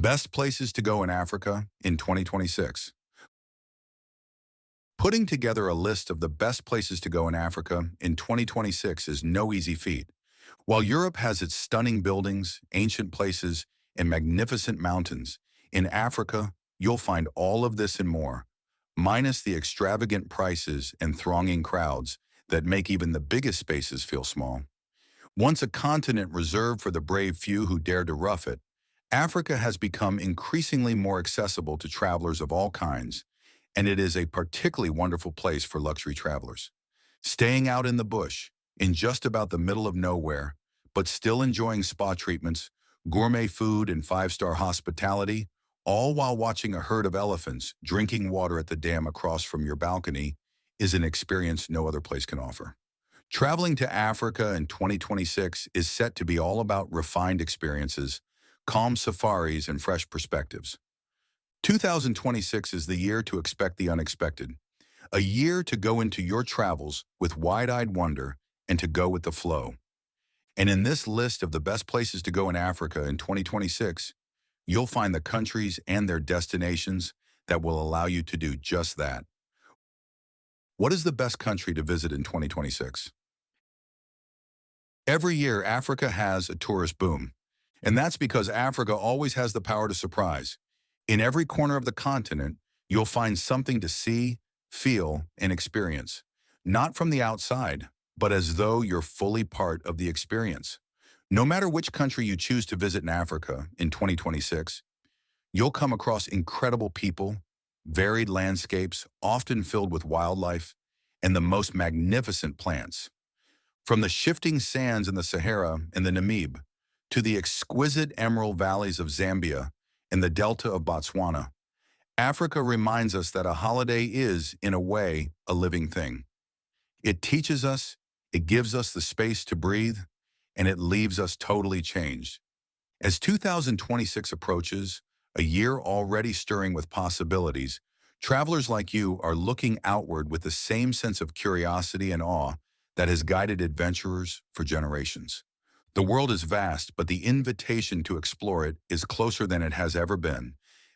Best places to go in Africa in 2026. Putting together a list of the best places to go in Africa in 2026 is no easy feat. While Europe has its stunning buildings, ancient places, and magnificent mountains, in Africa, you'll find all of this and more, minus the extravagant prices and thronging crowds that make even the biggest spaces feel small. Once a continent reserved for the brave few who dare to rough it, Africa has become increasingly more accessible to travelers of all kinds, and it is a particularly wonderful place for luxury travelers. Staying out in the bush, in just about the middle of nowhere, but still enjoying spa treatments, gourmet food, and five-star hospitality, all while watching a herd of elephants drinking water at the dam across from your balcony, is an experience no other place can offer. Traveling to Africa in 2026 is set to be all about refined experiences, calm safaris, and fresh perspectives. 2026 is the year to expect the unexpected, a year to go into your travels with wide-eyed wonder and to go with the flow. And in this list of the best places to go in Africa in 2026, you'll find the countries and their destinations that will allow you to do just that. What is the best country to visit in 2026? Every year, Africa has a tourist boom, and that's because Africa always has the power to surprise. In every corner of the continent, you'll find something to see, feel, and experience, not from the outside, but as though you're fully part of the experience. No matter which country you choose to visit in Africa in 2026, you'll come across incredible people, varied landscapes, often filled with wildlife, and the most magnificent plants. From the shifting sands in the Sahara and the Namib, to the exquisite emerald valleys of Zambia and the delta of Botswana, Africa reminds us that a holiday is, in a way, a living thing. It teaches us, it gives us the space to breathe, and it leaves us totally changed. As 2026 approaches, a year already stirring with possibilities, travelers like you are looking outward with the same sense of curiosity and awe that has guided adventurers for generations. The world is vast, but the invitation to explore it is closer than it has ever been,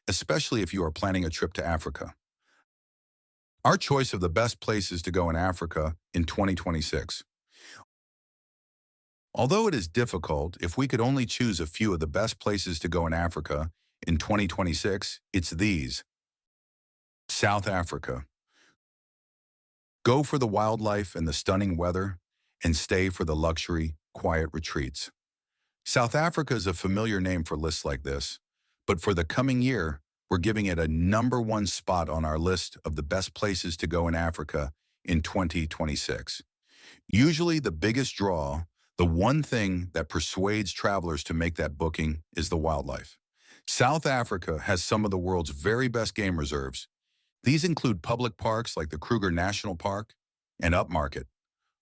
especially if you are planning a trip to Africa. Our choice of the best places to go in Africa in 2026. Although it is difficult, if we could only choose a few of the best places to go in Africa in 2026, it's these. South Africa. Go for the wildlife and the stunning weather, and stay for the luxury, quiet retreats. South Africa is a familiar name for lists like this, but for the coming year, we're giving it a #1 spot on our list of the best places to go in Africa in 2026. Usually the biggest draw, the one thing that persuades travelers to make that booking, is the wildlife. South Africa has some of the world's very best game reserves. These include public parks like the Kruger National Park and upmarket,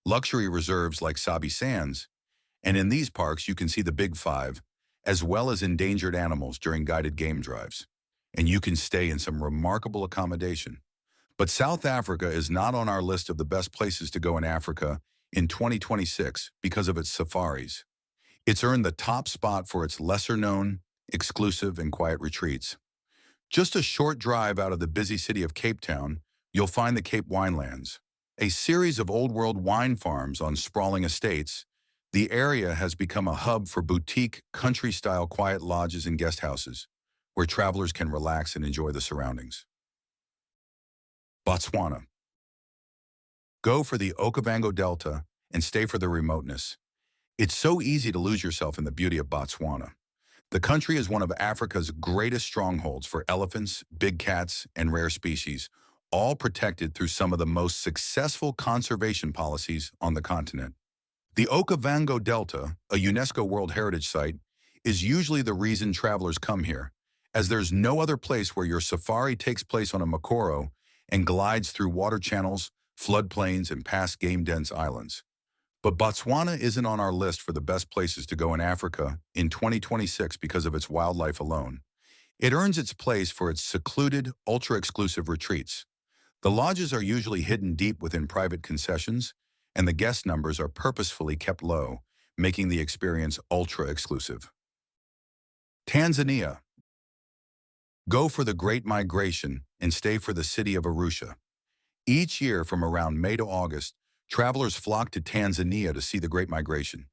luxury reserves like Sabi Sands, and in these parks you can see the Big Five, as well as endangered animals during guided game drives. And you can stay in some remarkable accommodation. But South Africa is not on our list of the best places to go in Africa in 2026 because of its safaris. It's earned the top spot for its lesser-known, exclusive, and quiet retreats. Just a short drive out of the busy city of Cape Town, you'll find the Cape Winelands. A series of old-world wine farms on sprawling estates, the area has become a hub for boutique, country-style quiet lodges and guest houses, where travelers can relax and enjoy the surroundings. Botswana. Go for the Okavango Delta and stay for the remoteness. It's so easy to lose yourself in the beauty of Botswana. The country is one of Africa's greatest strongholds for elephants, big cats, and rare species, all protected through some of the most successful conservation policies on the continent. The Okavango Delta, a UNESCO World Heritage Site, is usually the reason travelers come here, as there's no other place where your safari takes place on a mokoro and glides through water channels, floodplains, and past game-dense islands. But Botswana isn't on our list for the best places to go in Africa in 2026 because of its wildlife alone. It earns its place for its secluded, ultra-exclusive retreats. The lodges are usually hidden deep within private concessions, and the guest numbers are purposefully kept low, making the experience ultra-exclusive. Tanzania. Go for the Great Migration and stay for the city of Arusha. Each year from around May to August, travelers flock to Tanzania to see the Great Migration.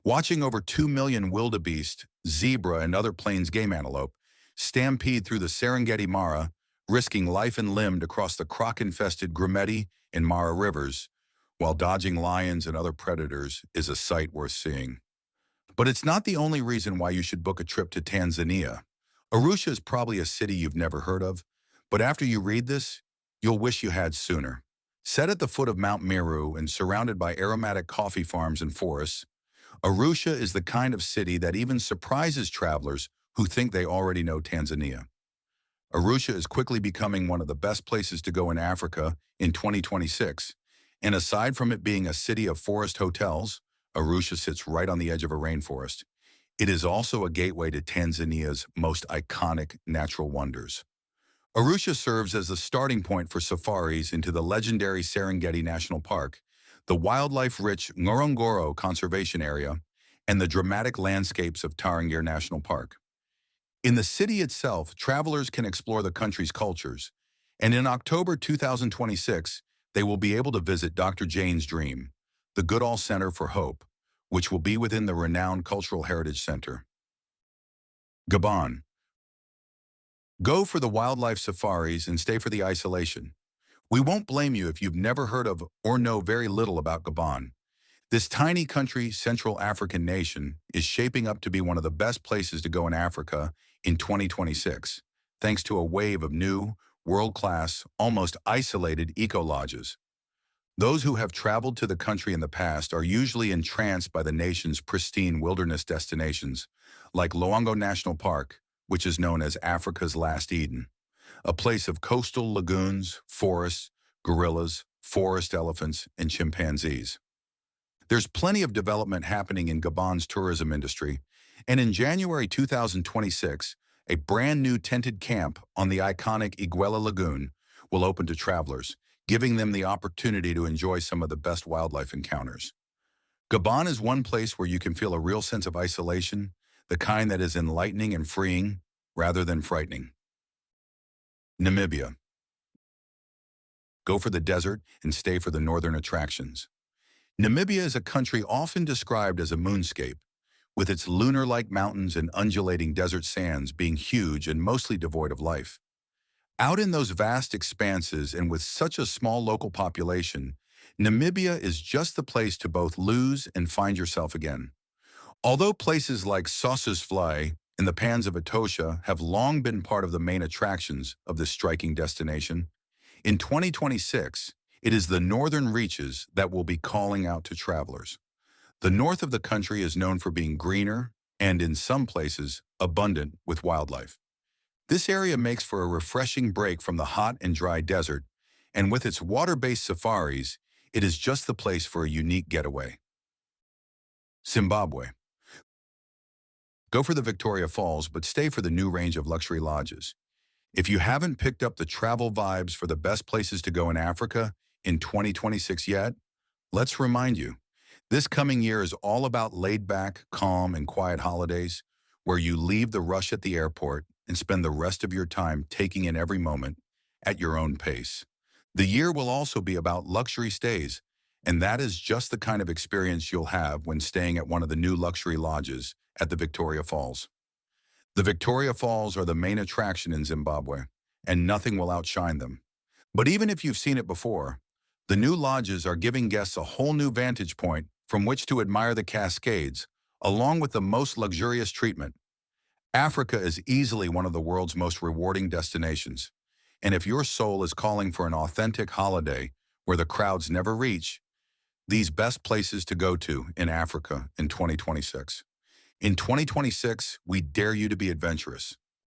Watching over 2 million wildebeest, zebra, and other plains game antelope stampede through the Serengeti Mara, risking life and limb to cross the croc-infested Grumeti and Mara rivers, while dodging lions and other predators is a sight worth seeing. But it's not the only reason why you should book a trip to Tanzania. Arusha is probably a city you've never heard of, but after you read this, you'll wish you had sooner. Set at the foot of Mount Meru and surrounded by aromatic coffee farms and forests, Arusha is the kind of city that even surprises travelers who think they already know Tanzania. Arusha is quickly becoming one of the best places to go in Africa in 2026, and aside from it being a city of forest hotels, Arusha sits right on the edge of a rainforest. It is also a gateway to Tanzania's most iconic natural wonders. Arusha serves as the starting point for safaris into the legendary Serengeti National Park, the wildlife-rich Ngorongoro Conservation Area, and the dramatic landscapes of Tarangire National Park. In the city itself, travelers can explore the country's cultures, and in October 2026, they will be able to visit Dr. Jane's Dream, the Goodall Center for Hope, which will be within the renowned Cultural Heritage Center. Gabon. Go for the wildlife safaris and stay for the isolation. We won't blame you if you've never heard of or know very little about Gabon. This tiny country, Central African nation, is shaping up to be one of the best places to go in Africa in 2026, thanks to a wave of new, world-class, almost isolated eco-lodges. Those who have traveled to the country in the past are usually entranced by the nation's pristine wilderness destinations, like Luango National Park, which is known as Africa's Last Eden, a place of coastal lagoons, forests, gorillas, forest elephants, and chimpanzees. There's plenty of development happening in Gabon's tourism industry, and in January 2026, a brand new tented camp on the iconic Iguela Lagoon will open to travelers, giving them the opportunity to enjoy some of the best wildlife encounters. Gabon is one place where you can feel a real sense of isolation, the kind that is enlightening and freeing rather than frightening. Namibia. Go for the desert and stay for the northern attractions. Namibia is a country often described as a moonscape, with its lunar-like mountains and undulating desert sands being huge and mostly devoid of life. Out in those vast expanses and with such a small local population, Namibia is just the place to both lose and find yourself again. Although places like Sossusvlei and the Pans of Etosha have long been part of the main attractions of this striking destination, in 2026, it is the northern reaches that will be calling out to travelers. The north of the country is known for being greener and, in some places, abundant with wildlife. This area makes for a refreshing break from the hot and dry desert, and with its water-based safaris, it is just the place for a unique getaway. Zimbabwe. Go for the Victoria Falls, but stay for the new range of luxury lodges. If you haven't picked up the travel vibes for the best places to go in Africa in 2026 yet, let's remind you, this coming year is all about laid-back, calm, and quiet holidays where you leave the rush at the airport and spend the rest of your time taking in every moment at your own pace. The year will also be about luxury stays, and that is just the kind of experience you'll have when staying at one of the new luxury lodges at the Victoria Falls. The Victoria Falls are the main attraction in Zimbabwe, and nothing will outshine them. But even if you've seen it before, the new lodges are giving guests a whole new vantage point from which to admire the Cascades, along with the most luxurious treatment. Africa is easily one of the world's most rewarding destinations, and if your soul is calling for an authentic holiday where the crowds never reach, these best places to go to in Africa in 2026. In 2026, we dare you to be adventurous.